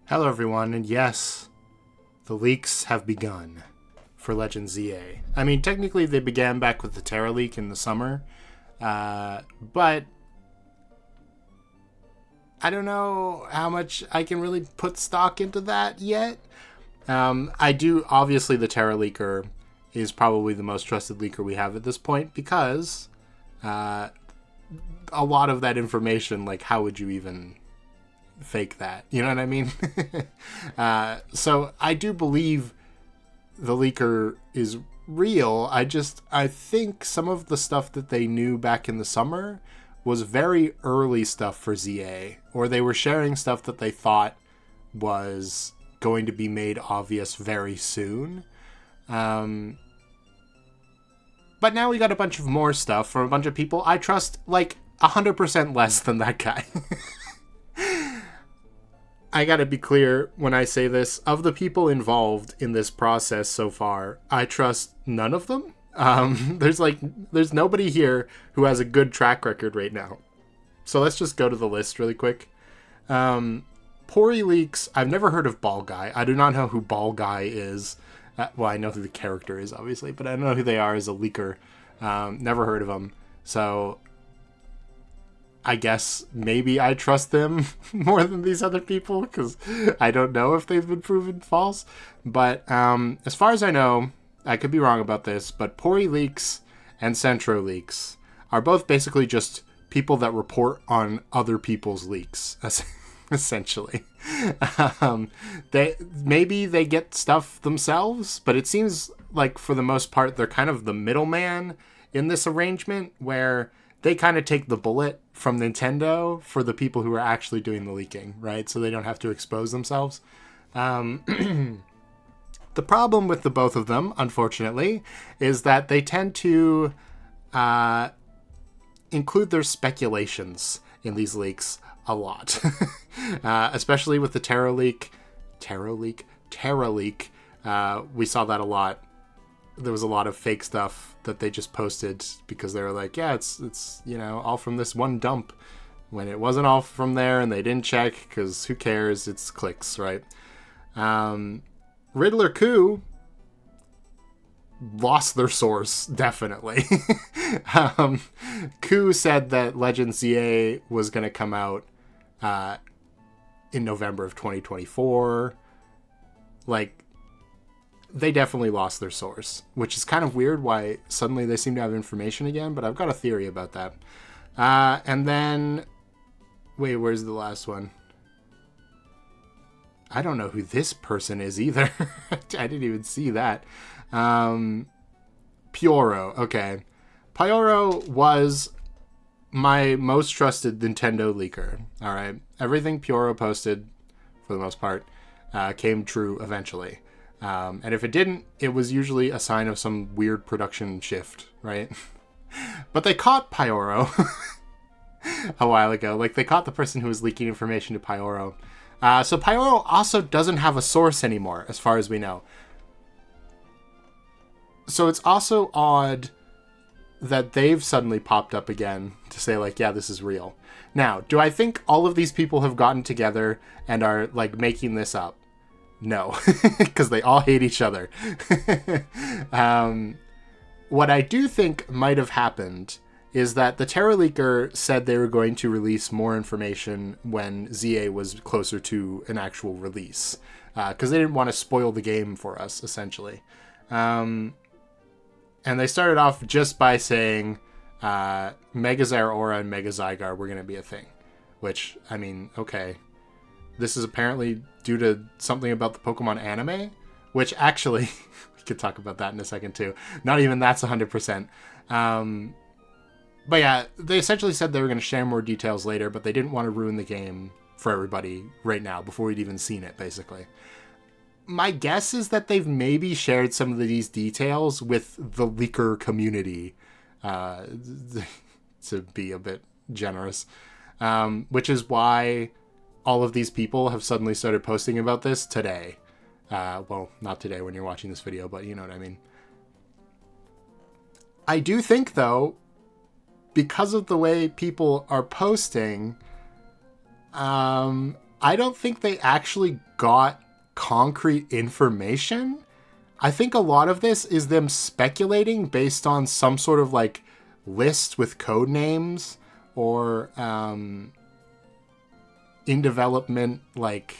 Hello everyone, and yes, the leaks have begun for Legend ZA. I mean, technically they began back with the Terra leak in the summer, but I don't know how much I can really put stock into that yet. Obviously the Terra leaker is probably the most trusted leaker we have at this point because a lot of that information, like how would you even fake that? You know what I mean? So I do believe the leaker is real. I think some of the stuff that they knew back in the summer was very early stuff for ZA, or they were sharing stuff that they thought was going to be made obvious very soon. But now we got a bunch of more stuff from a bunch of people I trust like 100% less than that guy. I gotta be clear when I say this. Of the people involved in this process so far, I trust none of them. There's nobody here who has a good track record right now. So let's just go to the list really quick. Pori Leaks, I've never heard of Ball Guy. I do not know who Ball Guy is. Well, I know who the character is, obviously, but I don't know who they are as a leaker. Never heard of them. So I guess maybe I trust them more than these other people because I don't know if they've been proven false. But as far as I know, I could be wrong about this, but Pori Leaks and Centro Leaks are both basically just people that report on other people's leaks, essentially. They get stuff themselves, but it seems like for the most part they're kind of the middleman in this arrangement where they kind of take the bullet from Nintendo for the people who are actually doing the leaking, right? So they don't have to expose themselves. The problem with the both of them, unfortunately, is that they tend to include their speculations in these leaks a lot. Especially with the Terra leak. We saw that a lot. There was a lot of fake stuff that they just posted because they were like, yeah, it's all from this one dump, when it wasn't all from there, and they didn't check because who cares? It's clicks, right? Riddler Coup lost their source, definitely. Coup said that Legend ZA was going to come out in November of 2024. Like, they definitely lost their source, which is kind of weird why suddenly they seem to have information again, but I've got a theory about that. And then, wait, where's the last one? I don't know who this person is either. I didn't even see that. Pioro, okay. Pioro was my most trusted Nintendo leaker, alright? Everything Pioro posted, for the most part, came true eventually. And if it didn't, it was usually a sign of some weird production shift, right? But they caught Pioro a while ago. Like, they caught the person who was leaking information to Pioro. So Pioro also doesn't have a source anymore, as far as we know. So it's also odd that they've suddenly popped up again to say, like, yeah, this is real. Now, do I think all of these people have gotten together and are, like, making this up? No, because they all hate each other. What I do think might have happened is that the Terra Leaker said they were going to release more information when ZA was closer to an actual release, because they didn't want to spoil the game for us, essentially. And they started off just by saying Megazire Aura and Mega Zygar were going to be a thing, which, I mean, okay. This is apparently due to something about the Pokemon anime, which actually, we could talk about that in a second too. Not even that's 100%. But yeah, they essentially said they were going to share more details later, but they didn't want to ruin the game for everybody right now before we'd even seen it, basically. My guess is that they've maybe shared some of these details with the leaker community, to be a bit generous, which is why all of these people have suddenly started posting about this today. Well, not today when you're watching this video, but you know what I mean. I do think, though, because of the way people are posting, I don't think they actually got concrete information. I think a lot of this is them speculating based on some sort of like list with code names or in development, like,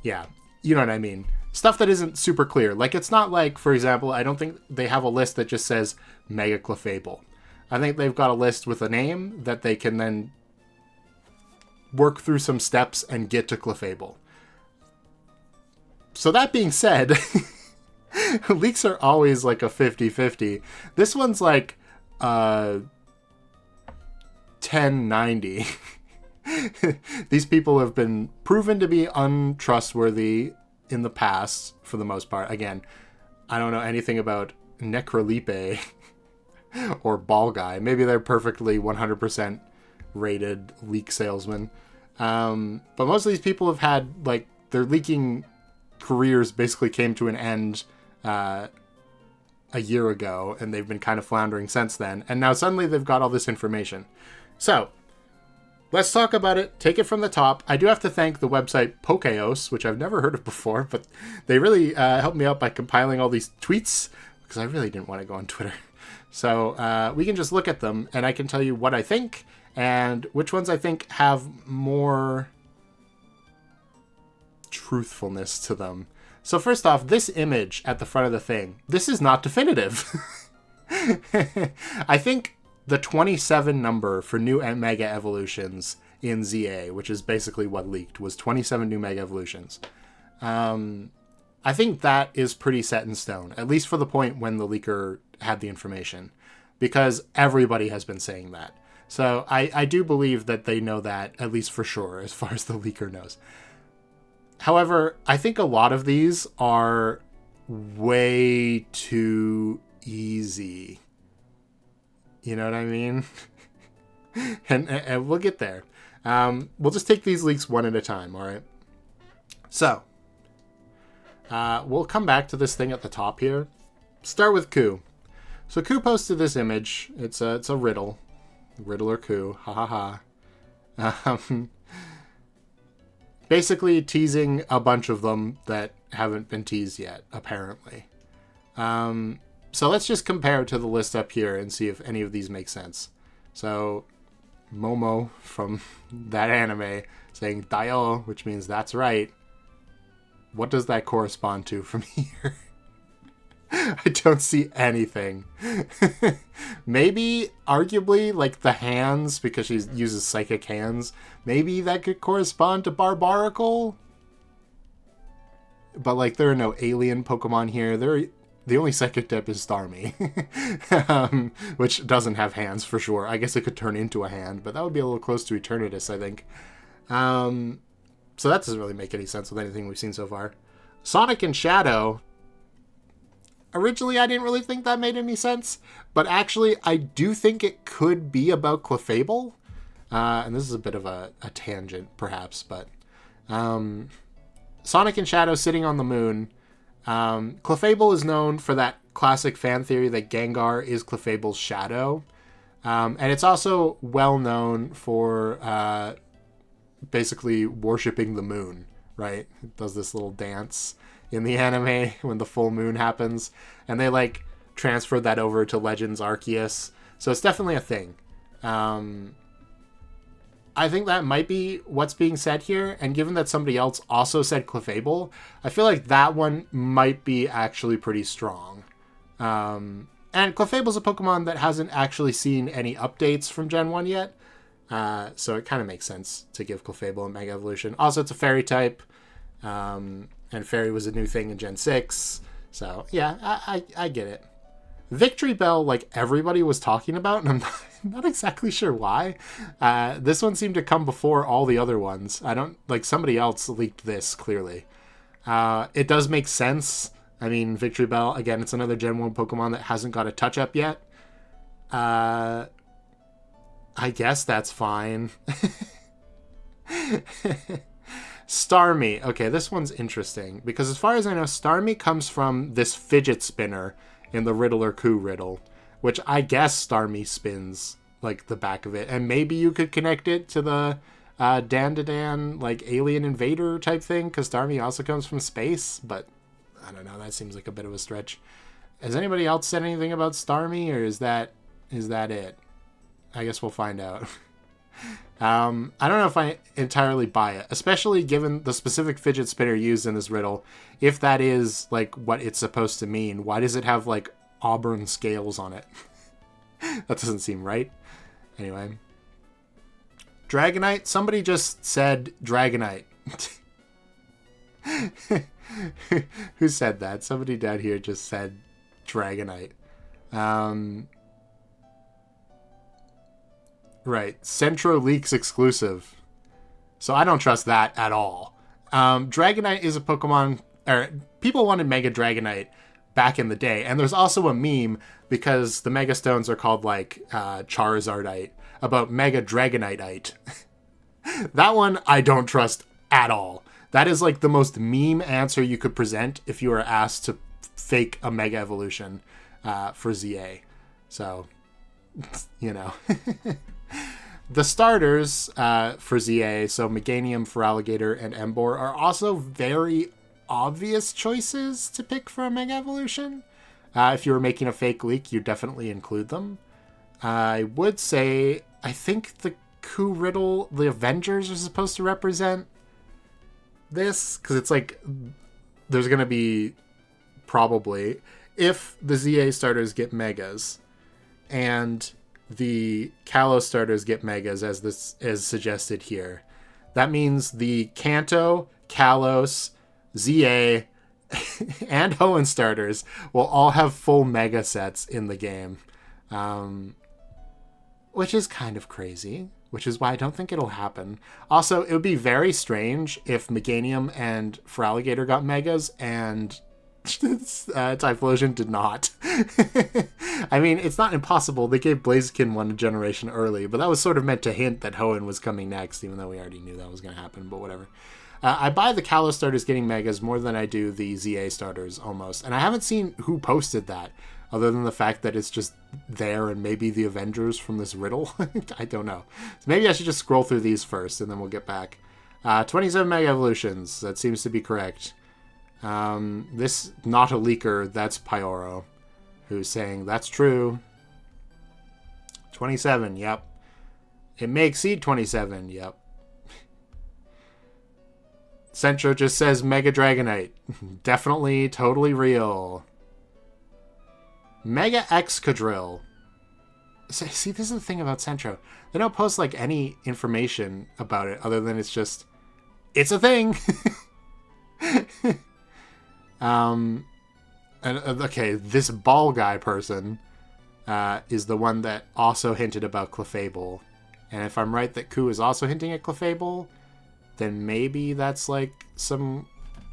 yeah, you know what I mean? Stuff that isn't super clear. Like, it's not like, for example, I don't think they have a list that just says Mega Clefable. I think they've got a list with a name that they can then work through some steps and get to Clefable. So that being said, leaks are always like a 50-50. This one's like 1090. These people have been proven to be untrustworthy in the past, for the most part. Again, I don't know anything about Necrolipe or Ball Guy. Maybe they're perfectly 100% rated leak salesmen. But most of these people have had, like, their leaking careers basically came to an end a year ago, and they've been kind of floundering since then. And now suddenly they've got all this information. So, let's talk about it. Take it from the top. I do have to thank the website Pokeos, which I've never heard of before, but they really helped me out by compiling all these tweets, because I really didn't want to go on Twitter. So we can just look at them, and I can tell you what I think, and which ones I think have more truthfulness to them. So first off, this image at the front of the thing, this is not definitive. I think the 27 number for new Mega Evolutions in ZA, which is basically what leaked, was 27 new Mega Evolutions. I think that is pretty set in stone, at least for the point when the leaker had the information, because everybody has been saying that. So I do believe that they know that, at least for sure, as far as the leaker knows. However, I think a lot of these are way too easy. You know what I mean? and we'll get there. We'll just take these leaks one at a time, all right? So, we'll come back to this thing at the top here. Start with Koo. So Koo posted this image. It's a riddle. Riddler Koo. Ha ha ha. Basically teasing a bunch of them that haven't been teased yet, apparently. So let's just compare to the list up here and see if any of these make sense. So Momo from that anime saying Daio, which means that's right. What does that correspond to from here? I don't see anything. Maybe, arguably, like the hands, because she uses psychic hands. Maybe that could correspond to Barbaracle. But, like, there are no alien Pokemon here. The only psychic type is Starmie. Which doesn't have hands, for sure. I guess it could turn into a hand, but that would be a little close to Eternatus, I think. So that doesn't really make any sense with anything we've seen so far. Sonic and Shadow. Originally, I didn't really think that made any sense, but actually, I do think it could be about Clefable. And this is a bit of a tangent, perhaps, but Sonic and Shadow sitting on the moon. Clefable is known for that classic fan theory that Gengar is Clefable's shadow. And it's also well known for basically worshipping the moon, right? It does this little dance in the anime when the full moon happens, and they like transferred that over to Legends Arceus, so it's definitely a thing. I think that might be what's being said here, and given that somebody else also said Clefable, I feel like that one might be actually pretty strong. And Clefable's a Pokemon that hasn't actually seen any updates from Gen 1 yet, so it kind of makes sense to give Clefable a Mega Evolution. Also, it's a Fairy type, and Fairy was a new thing in Gen 6. So, yeah, I get it. Victory Bell, like, everybody was talking about, and I'm not exactly sure why. This one seemed to come before all the other ones. Somebody else leaked this, clearly. It does make sense. I mean, Victory Bell, again, it's another Gen 1 Pokemon that hasn't got a touch-up yet. I guess that's fine. Starmie. Okay, this one's interesting, because as far as I know, Starmie comes from this fidget spinner in the Riddler Koo riddle, which I guess Starmie spins, like, the back of it, and maybe you could connect it to the Dan, like, alien invader type thing, because Starmie also comes from space, but I don't know, that seems like a bit of a stretch. Has anybody else said anything about Starmie, or is that it? I guess we'll find out. I don't know if I entirely buy it, especially given the specific fidget spinner used in this riddle. If that is, like, what it's supposed to mean, why does it have, like, auburn scales on it? That doesn't seem right. Anyway. Dragonite? Somebody just said Dragonite. Who said that? Somebody down here just said Dragonite. Right. Centro Leaks exclusive. So I don't trust that at all. Dragonite is a Pokemon... Or people wanted Mega Dragonite back in the day. And there's also a meme, because the Mega Stones are called, like, Charizardite, about Mega Dragonite-ite. That one I don't trust at all. That is, like, the most meme answer you could present if you were asked to fake a Mega Evolution for ZA. So, you know... The starters for ZA, so Meganium, Feraligatr, and Emboar, are also very obvious choices to pick for a Mega Evolution. If you were making a fake leak, you definitely include them. I would say, I think the Coup Riddle, the Avengers are supposed to represent this, because it's like, there's going to be, probably, if the ZA starters get Megas, and the Kalos starters get Megas, as this is suggested here. That means the Kanto, Kalos, ZA, and Hoenn starters will all have full Mega sets in the game. Which is kind of crazy, which is why I don't think it'll happen. Also, it would be very strange if Meganium and Feraligatr got Megas and Typhlosion did not. I mean, it's not impossible. They gave Blaziken one a generation early, but that was sort of meant to hint that Hoenn was coming next, even though we already knew that was going to happen, but whatever. I buy the Kalos starters getting Megas more than I do the ZA starters, almost. And I haven't seen who posted that, other than the fact that it's just there and maybe the Avengers from this riddle. I don't know. So maybe I should just scroll through these first, and then we'll get back. 27 Mega Evolutions. That seems to be correct. This not a leaker, that's Pyoro, who's saying that's true. 27, yep. It may exceed 27, yep. Centro just says Mega Dragonite. Definitely, totally real. Mega Excadrill. See, this is the thing about Centro. They don't post, like, any information about it other than it's a thing. Okay, this ball guy person is the one that also hinted about Clefable. And if I'm right that Ku is also hinting at Clefable, then maybe that's like some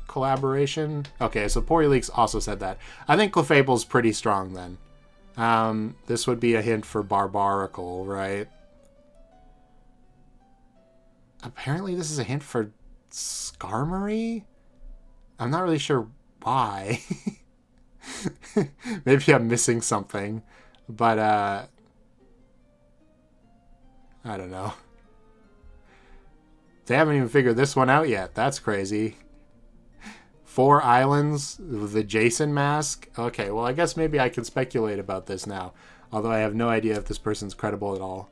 collaboration. Okay, so Poryleaks also said that. I think Clefable's pretty strong then. This would be a hint for Barbaracle, right? Apparently this is a hint for Skarmory? I'm not really sure why. Maybe I'm missing something. But, I don't know. They haven't even figured this one out yet. That's crazy. 4 islands with the Jason mask? Okay, well, I guess maybe I can speculate about this now. Although I have no idea if this person's credible at all.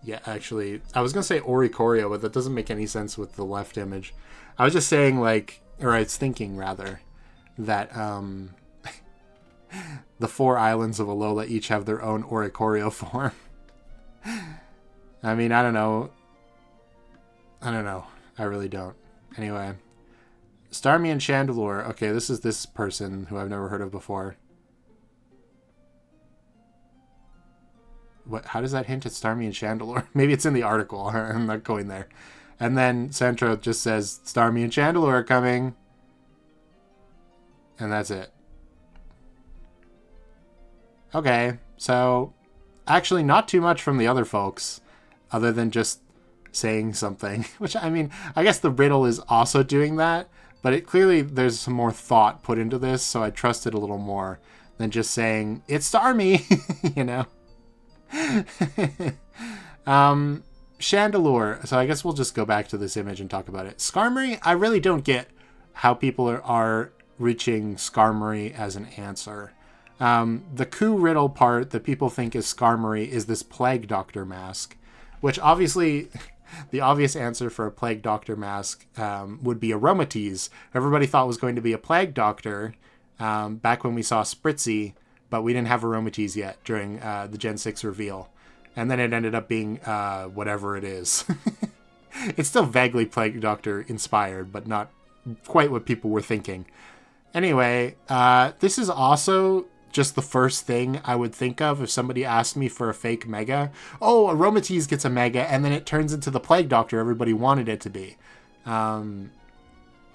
Yeah, actually, I was going to say Oricorio, but that doesn't make any sense with the left image. I was just saying, like, or I was thinking, rather, that the 4 islands of Alola each have their own Oricorio form. I mean, I don't know. I really don't. Anyway. Starmie and Chandelure. Okay, this is this person who I've never heard of before. What? How does that hint at Starmie and Chandelure? Maybe it's in the article. I'm not going there. And then Centro just says, Starmie and Chandelure are coming. And that's it. Okay, so actually not too much from the other folks, other than just saying something. Which, I mean, I guess the riddle is also doing that, But it clearly there's some more thought put into this, so I trust it a little more than just saying, it's Starmie, you know? Chandelure. So I guess we'll just go back to this image and talk about it. Skarmory, I really don't get how people are reaching Skarmory as an answer. The Coup riddle part that people think is Skarmory is this Plague Doctor mask, which obviously the obvious answer for a Plague Doctor mask would be Aromatisse. Everybody thought was going to be a Plague Doctor back when we saw Spritzy, but we didn't have Aromatisse yet during the Gen 6 reveal. And then it ended up being whatever it is. It's still vaguely Plague Doctor inspired, but not quite what people were thinking. Anyway, this is also just the first thing I would think of if somebody asked me for a fake Mega. Oh, Aromatisse gets a Mega, and then it turns into the Plague Doctor everybody wanted it to be. So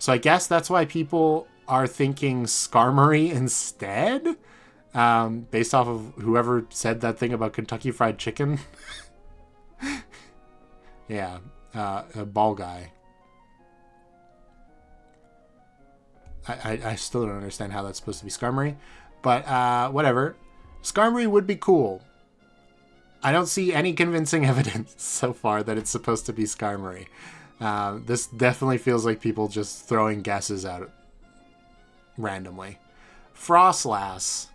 I guess that's why people are thinking Skarmory instead? Based off of whoever said that thing about Kentucky Fried Chicken. Yeah, a ball guy. I still don't understand how that's supposed to be Skarmory. But, whatever. Skarmory would be cool. I don't see any convincing evidence so far that it's supposed to be Skarmory. This definitely feels like people just throwing guesses out randomly. Frostlass.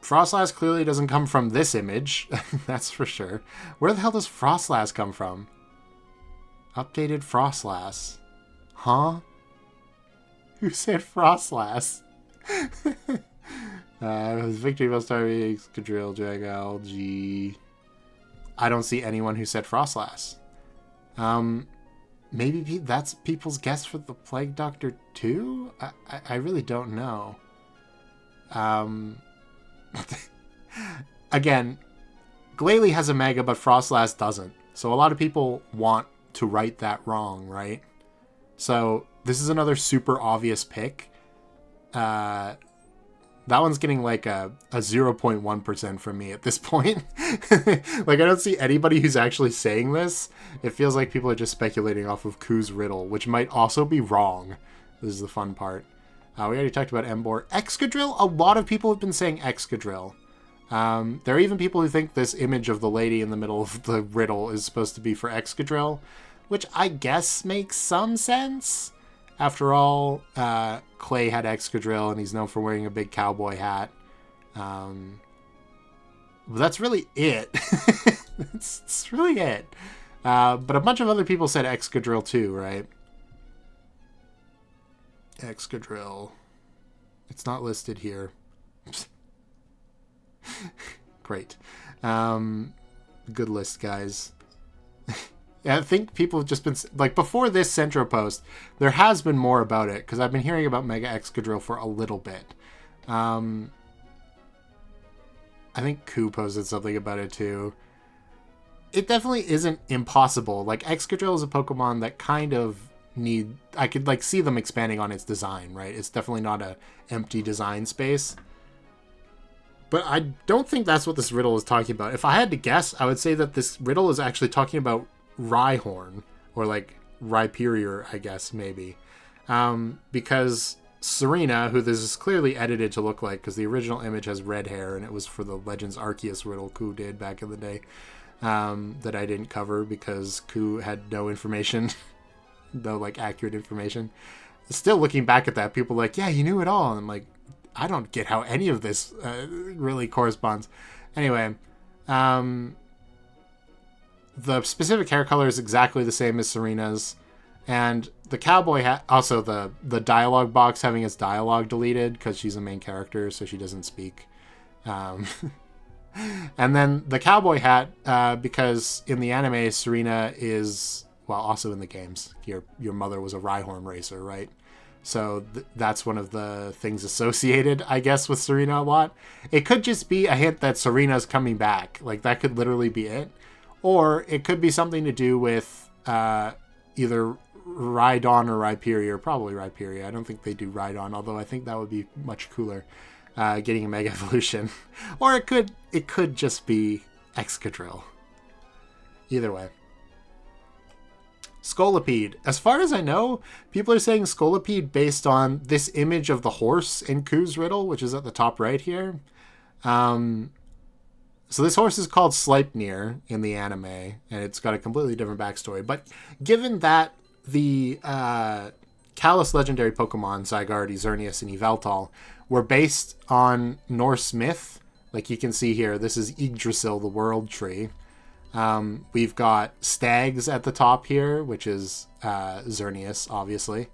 Frostlass clearly doesn't come from this image. That's for sure. Where the hell does Frostlass come from? Updated Frostlass. Huh? Who said Frostlass? Victory Bell Star Excadrill, Dragal, G. I don't see anyone who said Frostlass. Maybe that's people's guess for the Plague Doctor too? I really don't know. Again, Glalie has a Mega, but Frostlass doesn't. So a lot of people want to right that wrong, right? So this is another super obvious pick. That one's getting like a 0.1% from me at this point. Like, I don't see anybody who's actually saying this. It feels like people are just speculating off of Cou's riddle, which might also be wrong. This is the fun part. We already talked about Emboar. Excadrill? A lot of people have been saying Excadrill. There are even people who think this image of the lady in the middle of the riddle is supposed to be for Excadrill, which I guess makes some sense. After all, Clay had Excadrill, and he's known for wearing a big cowboy hat. But that's really it. That's really it. But a bunch of other people said Excadrill too, right? Excadrill. It's not listed here. Great. Good list, guys. Yeah, I think people have just been... Like, before this Centro post, there has been more about it, because I've been hearing about Mega Excadrill for a little bit. I think Coup posted something about it, too. It definitely isn't impossible. Like, Excadrill is a Pokemon that kind of need... I could, like, see them expanding on its design, right? It's definitely not a empty design space. But I don't think that's what this riddle is talking about. If I had to guess, I would say that this riddle is actually talking about Rhyhorn, or like Rhyperior, I guess, maybe. Because Serena, who this is clearly edited to look like, because the original image has red hair, and it was for the Legends Arceus riddle Coup did back in the day, that I didn't cover because Coup had no information, no like accurate information. Still looking back at that, people are like, yeah, you knew it all. And I'm like, I don't get how any of this really corresponds. Anyway, the specific hair color is exactly the same as Serena's. And the cowboy hat, also the dialogue box having its dialogue deleted because she's a main character, so she doesn't speak. And then the cowboy hat, because in the anime, Serena is, well, also in the games, your mother was a Rhyhorn racer, right? So that's one of the things associated, I guess, with Serena a lot. It could just be a hint that Serena's coming back. Like, that could literally be it. Or it could be something to do with either Rhydon or Rhyperior. Probably Rhyperior. I don't think they do Rhydon, although I think that would be much cooler, getting a Mega Evolution. Or it could just be Excadrill. Either way. Scolipede. As far as I know, people are saying Scolipede based on this image of the horse in Ku's riddle, which is at the top right here. So this horse is called Sleipnir in the anime, and it's got a completely different backstory. But given that the Kalos legendary Pokemon, Zygarde, Xerneas, and Yveltal, were based on Norse myth, like you can see here, this is Yggdrasil, the World Tree. We've got stags at the top here, which is Xerneas, obviously.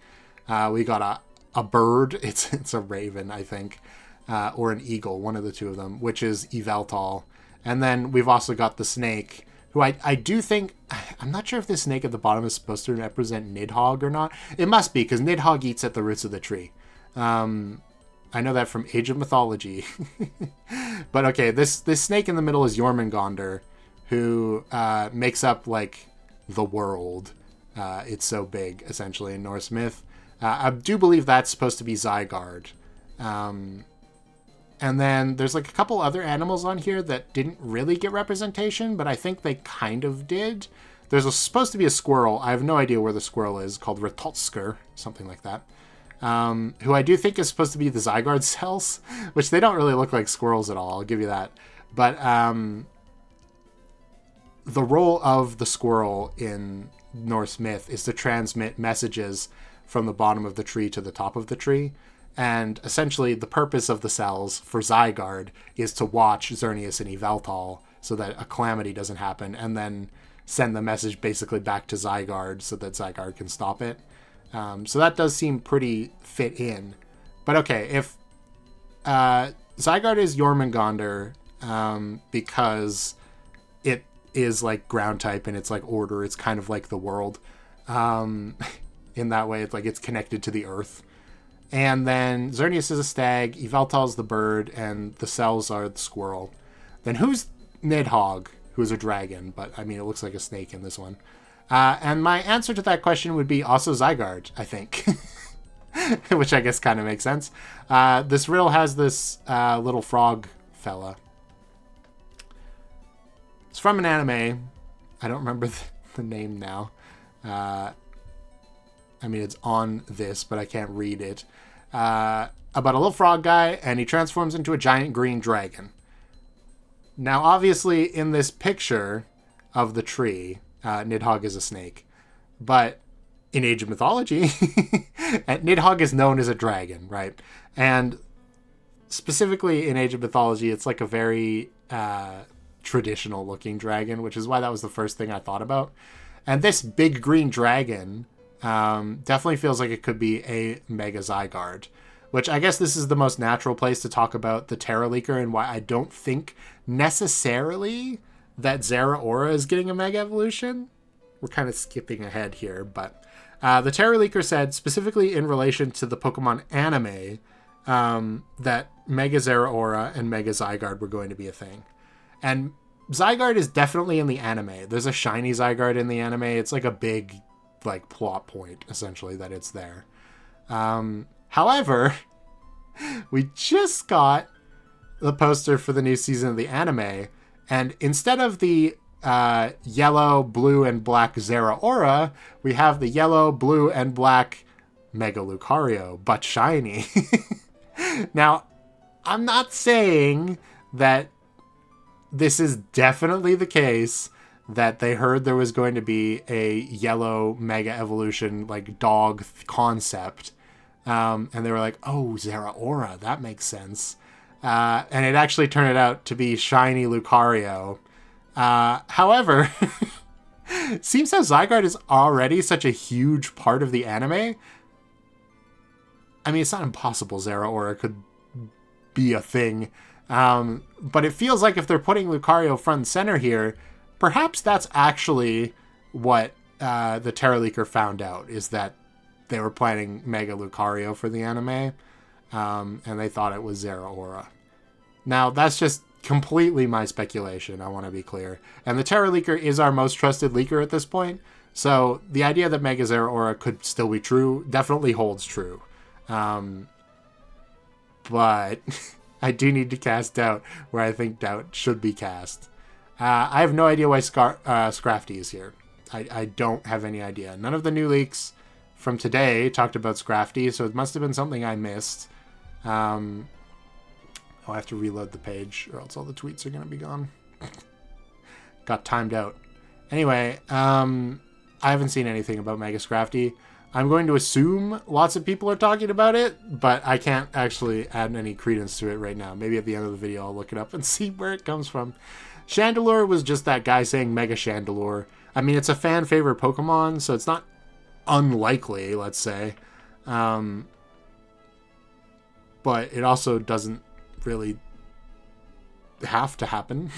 We got a bird. It's a raven, I think, or an eagle, one of the two of them, which is Yveltal. And then we've also got the snake, who I do think... I'm not sure if this snake at the bottom is supposed to represent Nidhogg or not. It must be, because Nidhogg eats at the roots of the tree. I know that from Age of Mythology. But okay, this snake in the middle is Jormungandr, who makes up, like, the world. It's so big, essentially, in Norse myth. I do believe that's supposed to be Zygarde. And then there's, like, a couple other animals on here that didn't really get representation, but I think they kind of did. There's supposed to be a squirrel. I have no idea where the squirrel is, called Ratotsker, something like that. Who I do think is supposed to be the Zygarde cells, which they don't really look like squirrels at all, I'll give you that. But the role of the squirrel in Norse myth is to transmit messages from the bottom of the tree to the top of the tree. And essentially the purpose of the cells for Zygarde is to watch Xerneas and Yveltal so that a calamity doesn't happen, and then send the message basically back to Zygarde so that Zygarde can stop it. So that does seem pretty fit in. But okay, if Zygarde is Jormungandr because it is like ground type and it's like order, it's kind of like the world. In that way, it's like it's connected to the earth. And then Xerneas is a stag, Yveltal's the bird, and the cells are the squirrel. Then who's Nidhogg, who's a dragon? But, I mean, it looks like a snake in this one. And my answer to that question would be also Zygarde, I think. Which I guess kind of makes sense. This riddle has this little frog fella. It's from an anime. I don't remember the name now. I mean, it's on this, but I can't read it. About a little frog guy, and he transforms into a giant green dragon. Now, obviously, in this picture of the tree, Nidhogg is a snake. But in Age of Mythology, Nidhogg is known as a dragon, right? And specifically in Age of Mythology, it's like a very traditional-looking dragon, which is why that was the first thing I thought about. And this big green dragon... definitely feels like it could be a Mega Zygarde, which I guess this is the most natural place to talk about the Terraleaker and why I don't think necessarily that Zeraora is getting a Mega Evolution. We're kind of skipping ahead here, but the Terraleaker said specifically in relation to the Pokemon anime that Mega Zeraora and Mega Zygarde were going to be a thing. And Zygarde is definitely in the anime. There's a shiny Zygarde in the anime. It's like a big like plot point essentially that it's there. However, we just got the poster for the new season of the anime, and instead of the yellow, blue, and black Zeraora, we have the yellow, blue, and black Mega Lucario, but shiny. Now, I'm not saying that this is definitely the case, that they heard there was going to be a yellow Mega Evolution, like, dog concept. And they were like, oh, Zeraora, that makes sense. And it actually turned out to be shiny Lucario. However, seems how Zygarde is already such a huge part of the anime. I mean, it's not impossible Zeraora could be a thing. But it feels like if they're putting Lucario front and center here, perhaps that's actually what the Terraleaker found out, is that they were planning Mega Lucario for the anime, and they thought it was Zeraora. Now, that's just completely my speculation, I want to be clear. And the Terraleaker is our most trusted leaker at this point, so the idea that Mega Zeraora could still be true definitely holds true. But I do need to cast doubt where I think doubt should be cast. I have no idea why Scrafty is here. I don't have any idea. None of the new leaks from today talked about Scrafty, so it must have been something I missed. I'll have to reload the page, or else all the tweets are going to be gone. Got timed out. Anyway, I haven't seen anything about Mega Scrafty. I'm going to assume lots of people are talking about it, but I can't actually add any credence to it right now. Maybe at the end of the video I'll look it up and see where it comes from. Chandelure was just that guy saying Mega Chandelure. I mean, it's a fan favorite Pokemon, so it's not unlikely, let's say. But it also doesn't really have to happen.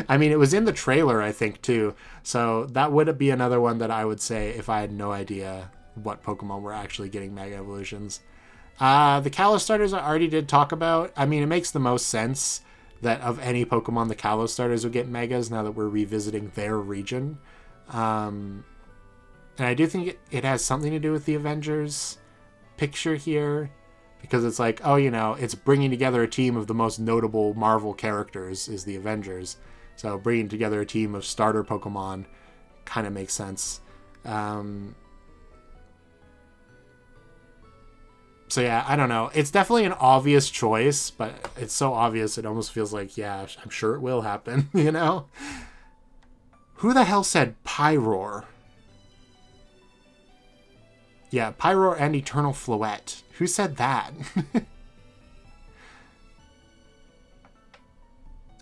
I mean, it was in the trailer, I think, too. So that would be another one that I would say if I had no idea what Pokemon were actually getting Mega Evolutions. The Kalos starters I already did talk about. I mean, it makes the most sense that of any Pokemon, the Kalos starters would get Megas now that we're revisiting their region. And I do think it has something to do with the Avengers picture here. Because it's like, oh, you know, it's bringing together a team of the most notable Marvel characters is the Avengers. So bringing together a team of starter Pokemon kind of makes sense. So yeah, I don't know. It's definitely an obvious choice, but it's so obvious it almost feels like, yeah, I'm sure it will happen, you know? Who the hell said Pyroar? Yeah, Pyroar and Eternal Floette. Who said that?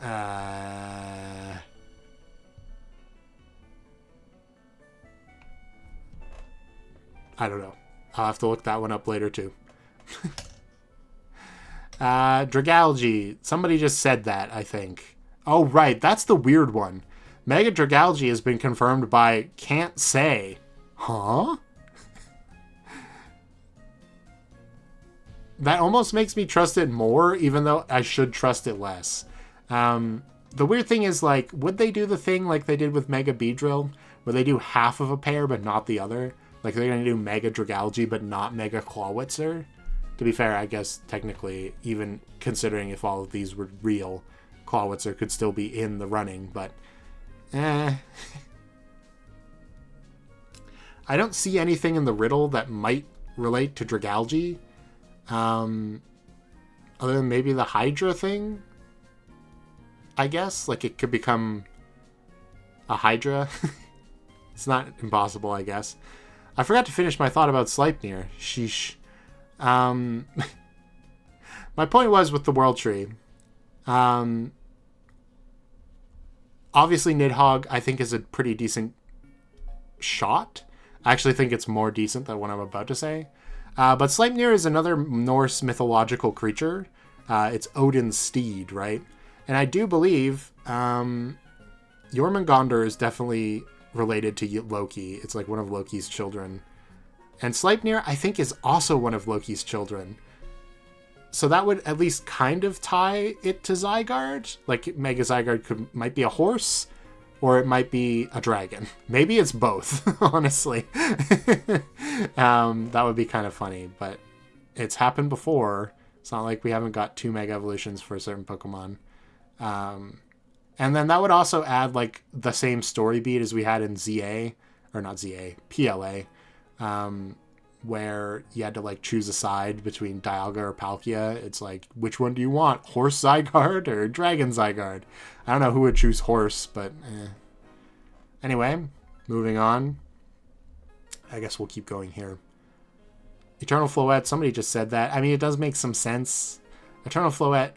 I don't know. I'll have to look that one up later, too. Dragalge. Somebody just said that, I think. Oh, right. That's the weird one. Mega Dragalge has been confirmed by Can't Say. Huh? That almost makes me trust it more, even though I should trust it less. The weird thing is, like, would they do the thing like they did with Mega Beedrill, where they do half of a pair but not the other? Like, they're going to do Mega Dragalge but not Mega Clawitzer? To be fair, I guess, technically, even considering if all of these were real, Clawitzer could still be in the running, but... I don't see anything in the riddle that might relate to Dragalge. Other than maybe the Hydra thing, I guess. Like, it could become a Hydra. It's not impossible, I guess. I forgot to finish my thought about Sleipnir. Sheesh. My point was with the World Tree. Obviously, Nidhogg, I think, is a pretty decent shot. I actually think it's more decent than what I'm about to say. But Sleipnir is another Norse mythological creature. It's Odin's steed, right? And I do believe Jormungandr is definitely related to Loki. It's like one of Loki's children. And Sleipnir, I think, is also one of Loki's children. So that would at least kind of tie it to Zygarde. Like, Mega Zygarde might be a horse, or it might be a dragon. Maybe it's both, honestly. That would be kind of funny, but it's happened before. It's not like we haven't got 2 Mega Evolutions for a certain Pokemon. And then that would also add, like, the same story beat as we had in ZA, or not ZA, PLA, where you had to, like, choose a side between Dialga or Palkia. It's like, which one do you want? Horse Zygarde or Dragon Zygarde? I don't know who would choose horse, but Anyway, moving on. I guess we'll keep going here. Eternal Floette, somebody just said that. I mean, it does make some sense. Eternal Floette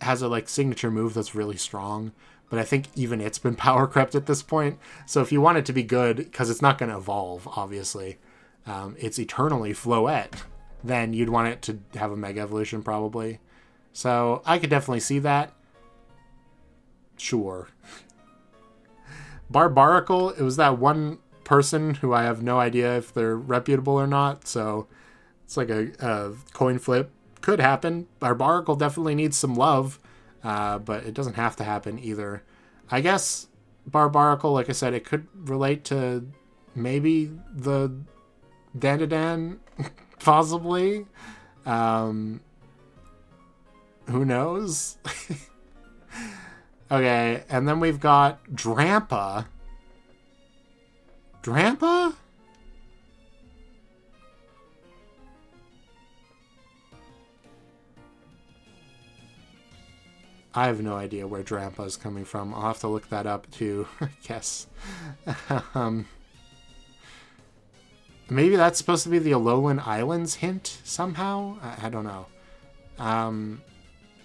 has a, like, signature move that's really strong, but I think even it's been power crept at this point. So if you want it to be good, because it's not going to evolve, obviously, it's eternally Floette, then you'd want it to have a Mega Evolution, probably. So I could definitely see that. Sure. Barbaracle, it was that one person who I have no idea if they're reputable or not, so it's like a coin flip. Could happen. Barbaracle definitely needs some love, but it doesn't have to happen either. I guess Barbaracle, like I said, it could relate to maybe the Dandadan, possibly. Who knows? Okay, and then we've got Drampa. Drampa? I have no idea where Drampa is coming from. I'll have to look that up too, I guess. Maybe that's supposed to be the Alolan Islands hint somehow? I don't know.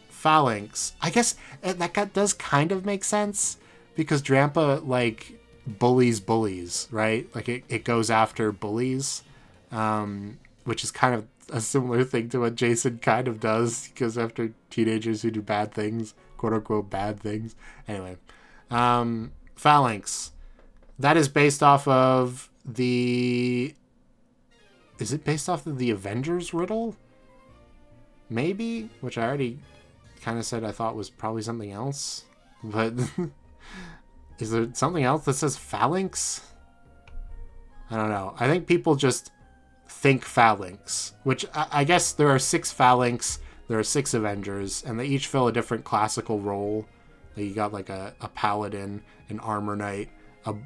Phalanx. I guess that does kind of make sense because Drampa, like, bullies, right? Like, it goes after bullies, which is kind of a similar thing to what Jason kind of does. He goes after teenagers who do bad things, quote-unquote bad things. Anyway. Phalanx. That is based off of the... Is it based off of the Avengers riddle? Maybe? Which I already kind of said I thought was probably something else. But is there something else that says phalanx? I don't know. I think people just think phalanx. Which I guess there are 6 phalanx, there are 6 Avengers, and they each fill a different classical role. You got like a paladin, an armor knight, a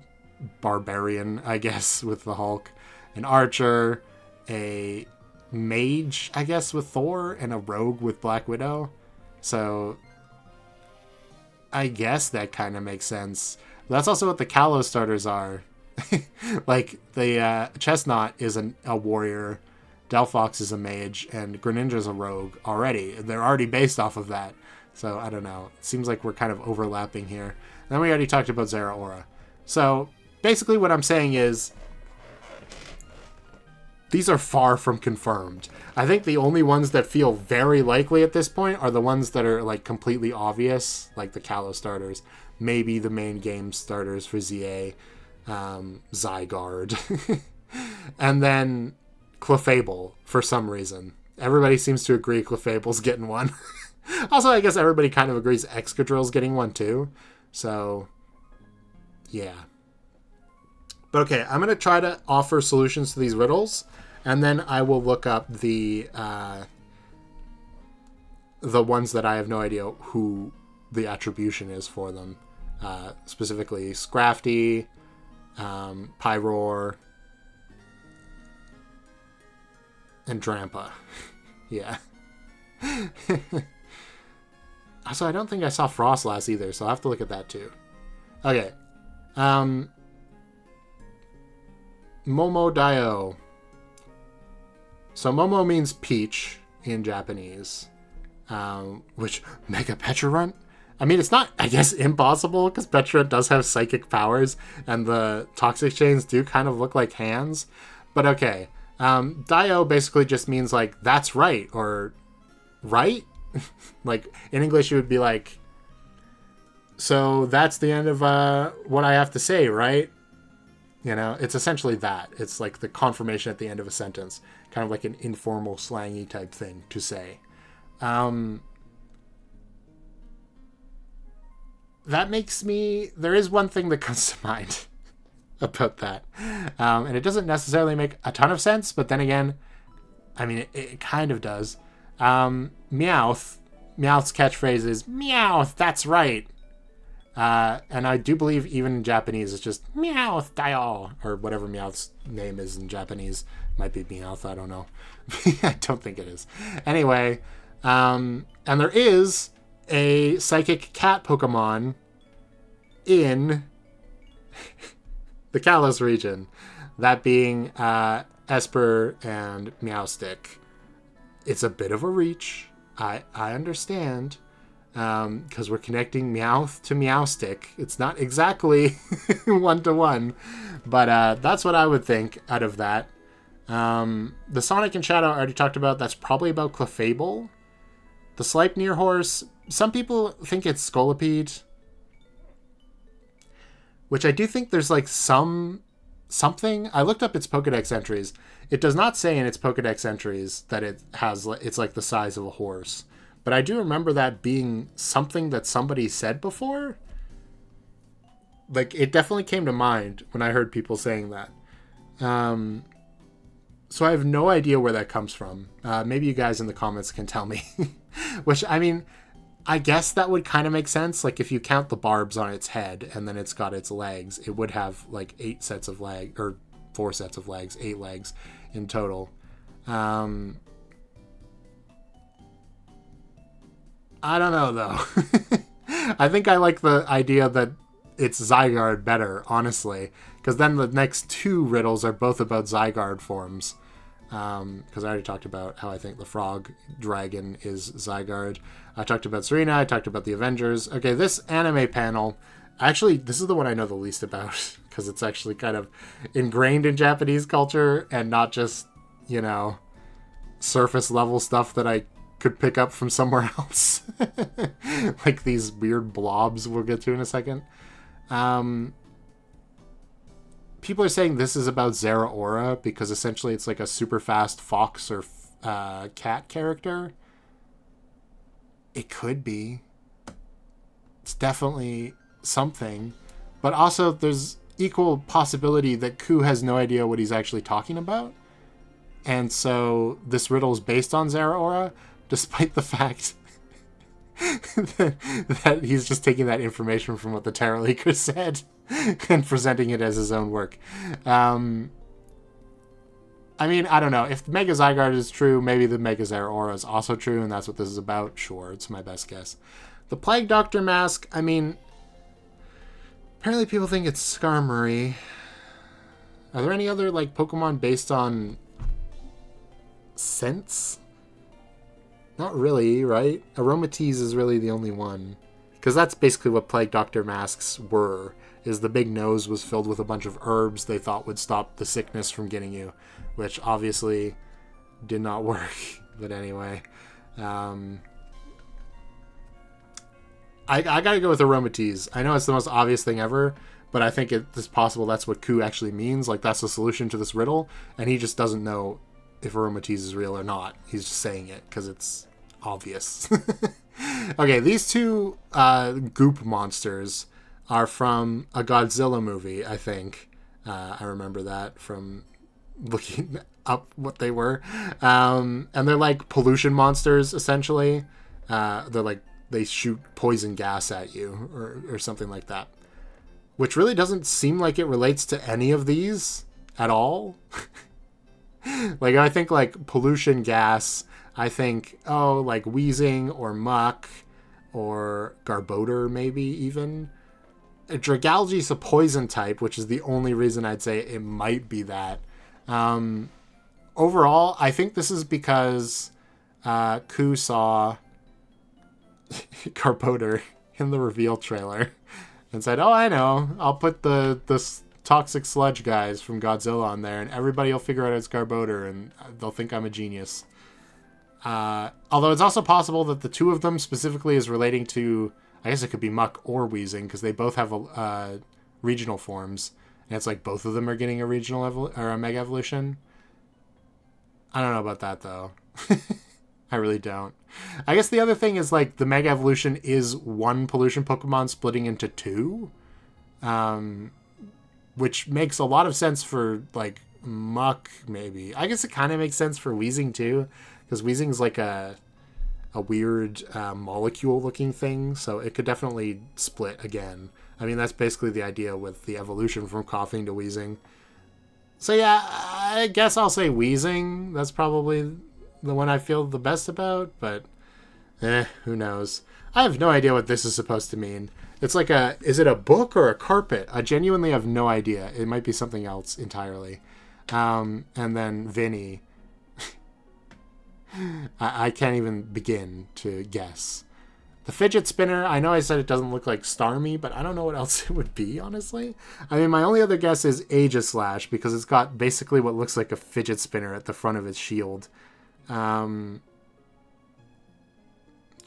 barbarian, I guess, with the Hulk, an archer, a mage, I guess, with Thor, and a rogue with Black Widow. So I guess that kind of makes sense. That's also what the Kalos starters are. Like, the Chestnut is a warrior, Delphox is a mage, and Greninja's a rogue already. They're already based off of that. So, I don't know. It seems like we're kind of overlapping here. And then we already talked about Zeraora. So, basically what I'm saying is, these are far from confirmed. I think the only ones that feel very likely at this point are the ones that are, like, completely obvious, like the Kalos starters. Maybe the main game starters for ZA, Zygarde. And then Clefable, for some reason. Everybody seems to agree Clefable's getting one. Also, I guess everybody kind of agrees Excadrill's getting one too. So, yeah. But okay, I'm going to try to offer solutions to these riddles, and then I will look up the ones that I have no idea who the attribution is for them. Specifically, Scrafty, Pyroar, and Drampa. Yeah. Also, I don't think I saw Frostlass either, so I'll have to look at that too. Okay. Momo Dio. So Momo means peach in Japanese. Which, Mega Pecharunt? I mean, it's not, I guess, impossible, because Pecharunt does have psychic powers, and the toxic chains do kind of look like hands. But okay. Dio basically just means, like, that's right, or right? Like, in English, it would be like, so that's the end of what I have to say, right? You know, it's essentially that. It's like the confirmation at the end of a sentence. Kind of like an informal, slangy type thing to say. That makes me... There is one thing that comes to mind about that. And it doesn't necessarily make a ton of sense, but then again, I mean, it kind of does. Meowth. Meowth's catchphrase is, Meowth, that's right. And I do believe even in Japanese, it's just Meowth Dio, or whatever Meowth's name is in Japanese. Might be Meowth, I don't know. I don't think it is. Anyway, and there is a psychic cat Pokemon in the Kalos region. That being Esper and Meowstic. It's a bit of a reach. I understand. Because we're connecting Meowth to Meowstic. It's not exactly one-to-one. But that's what I would think out of that. The Sonic and Shadow I already talked about. That's probably about Clefable. The Sleipnir horse, some people think it's Scolipede. Which I do think there's like something. I looked up its Pokedex entries. It does not say in its Pokedex entries that it's like the size of a horse. But I do remember that being something that somebody said before. Like, it definitely came to mind when I heard people saying that. So I have no idea where that comes from. Maybe you guys in the comments can tell me. Which, I mean, I guess that would kind of make sense. Like, if you count the barbs on its head and then it's got its legs, it would have like 8 sets of legs, or 4 sets of legs, 8 legs in total. I don't know, though. I think I like the idea that it's Zygarde better, honestly. Because then the next 2 riddles are both about Zygarde forms. Because I already talked about how I think the frog dragon is Zygarde. I talked about Serena. I talked about the Avengers. Okay, this anime panel, actually, this is the one I know the least about, because it's actually kind of ingrained in Japanese culture and not just, surface level stuff that I could pick up from somewhere else. Like these weird blobs we'll get to in a second. People are saying this is about Zeraora because essentially it's like a super fast fox or cat character. It could be. It's definitely something. But also there's equal possibility that Ku has no idea what he's actually talking about. And so this riddle is based on Zeraora, despite the fact that he's just taking that information from what the tarot leaker said and presenting it as his own work. I mean, I don't know. If Mega Zygarde is true, maybe the Mega Zeraora is also true, and that's what this is about. Sure, it's my best guess. The Plague Doctor mask, I mean, apparently people think it's Skarmory. Are there any other, like, Pokemon based on scents? Not really, right? Aromatisse is really the only one. Because that's basically what Plague Doctor masks were, is the big nose was filled with a bunch of herbs they thought would stop the sickness from getting you, which obviously did not work. But anyway, I gotta go with Aromatisse. I know it's the most obvious thing ever, but I think it's possible that's what Ku actually means. Like, that's the solution to this riddle, and he just doesn't know if Aromatisse is real or not. He's just saying it because it's obvious. Okay, these 2 goop monsters are from a Godzilla movie, I think. I remember that from looking up what they were. And they're like pollution monsters, essentially. They're like, they shoot poison gas at you or something like that. Which really doesn't seem like it relates to any of these at all. Like, I think like pollution gas, I think, like wheezing or muck or Garbodor maybe even. Dragalge's a poison type, which is the only reason I'd say it might be that. Overall, I think this is because Ku saw Garbodor in the reveal trailer and said, I know, I'll put the toxic sludge guys from Godzilla on there and everybody will figure out it's Garbodor and they'll think I'm a genius. Although it's also possible that the 2 of them specifically is relating to, I guess it could be Muck or Weezing, because they both have regional forms, and it's like both of them are getting a regional or a Mega Evolution. I don't know about that, though. I really don't. I guess the other thing is, like, the Mega Evolution is one pollution Pokemon splitting into 2, which makes a lot of sense for, like, Muck, maybe. I guess it kind of makes sense for Weezing, too, because Weezing's like a weird molecule-looking thing, so it could definitely split again. I mean, that's basically the idea with the evolution from coughing to wheezing. So yeah, I guess I'll say Weezing. That's probably the one I feel the best about, but who knows. I have no idea what this is supposed to mean. It's like is it a book or a carpet? I genuinely have no idea. It might be something else entirely. And then Vinny. I can't even begin to guess. The fidget spinner, I know I said it doesn't look like Starmie, but I don't know what else it would be, honestly. I mean, my only other guess is Aegislash, because it's got basically what looks like a fidget spinner at the front of its shield. Trying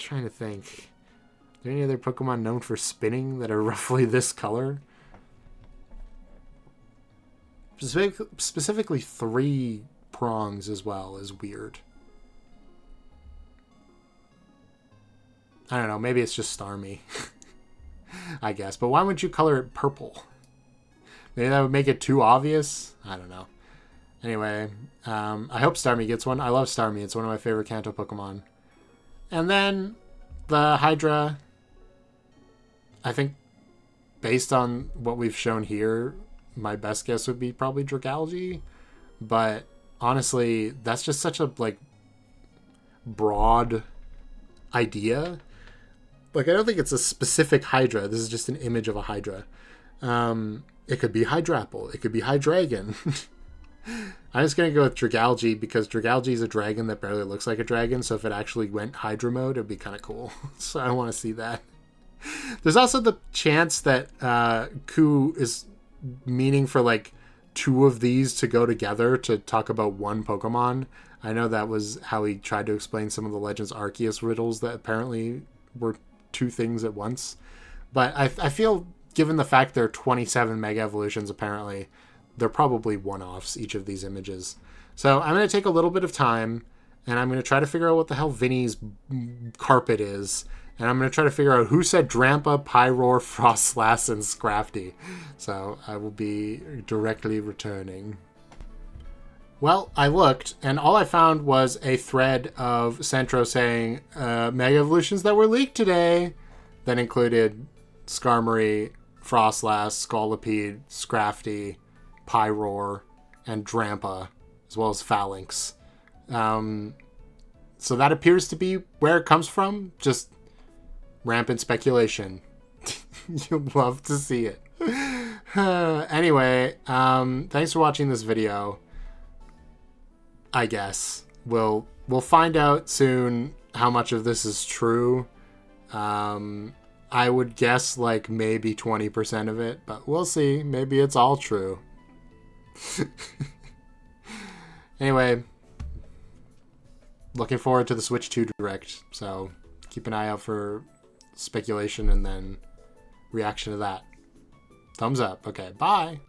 to think. Are there any other Pokemon known for spinning that are roughly this color? Specifically 3 prongs as well is weird. I don't know, maybe it's just Starmie. I guess. But why wouldn't you color it purple? Maybe that would make it too obvious? I don't know. Anyway, I hope Starmie gets one. I love Starmie. It's one of my favorite Kanto Pokemon. And then the Hydra, I think based on what we've shown here, my best guess would be probably Dragalge. But honestly, that's just such a like broad idea. Like, I don't think it's a specific Hydra. This is just an image of a Hydra. It could be Hydrapple. It could be Hydreigon. I'm just going to go with Dragalge because Dragalge is a dragon that barely looks like a dragon. So if it actually went Hydra mode, it'd be kind of cool. So I want to see that. There's also the chance that Ku is meaning for like two of these to go together to talk about one Pokemon. I know that was how he tried to explain some of the Legends Arceus riddles that apparently were two things at once. But I feel, given the fact there are 27 Mega Evolutions apparently, they're probably one-offs, each of these images. So I'm going to take a little bit of time, and I'm going to try to figure out what the hell Vinny's carpet is. And I'm going to try to figure out who said Drampa, Pyroar, Frostlass, and Scrafty. So I will be directly returning. Well, I looked, and all I found was a thread of Centro saying Mega Evolutions that were leaked today. That included Skarmory, Frostlass, Scolipede, Scrafty, Pyroar, and Drampa, as well as Phalanx. So that appears to be where it comes from. Just rampant speculation. You'll love to see it. Anyway, thanks for watching this video. I guess we'll find out soon how much of this is true. I would guess like maybe 20% of it, but we'll see. Maybe it's all true. Anyway, looking forward to the Switch 2 Direct, so keep an eye out for speculation and then reaction to that. Thumbs up. Okay, bye.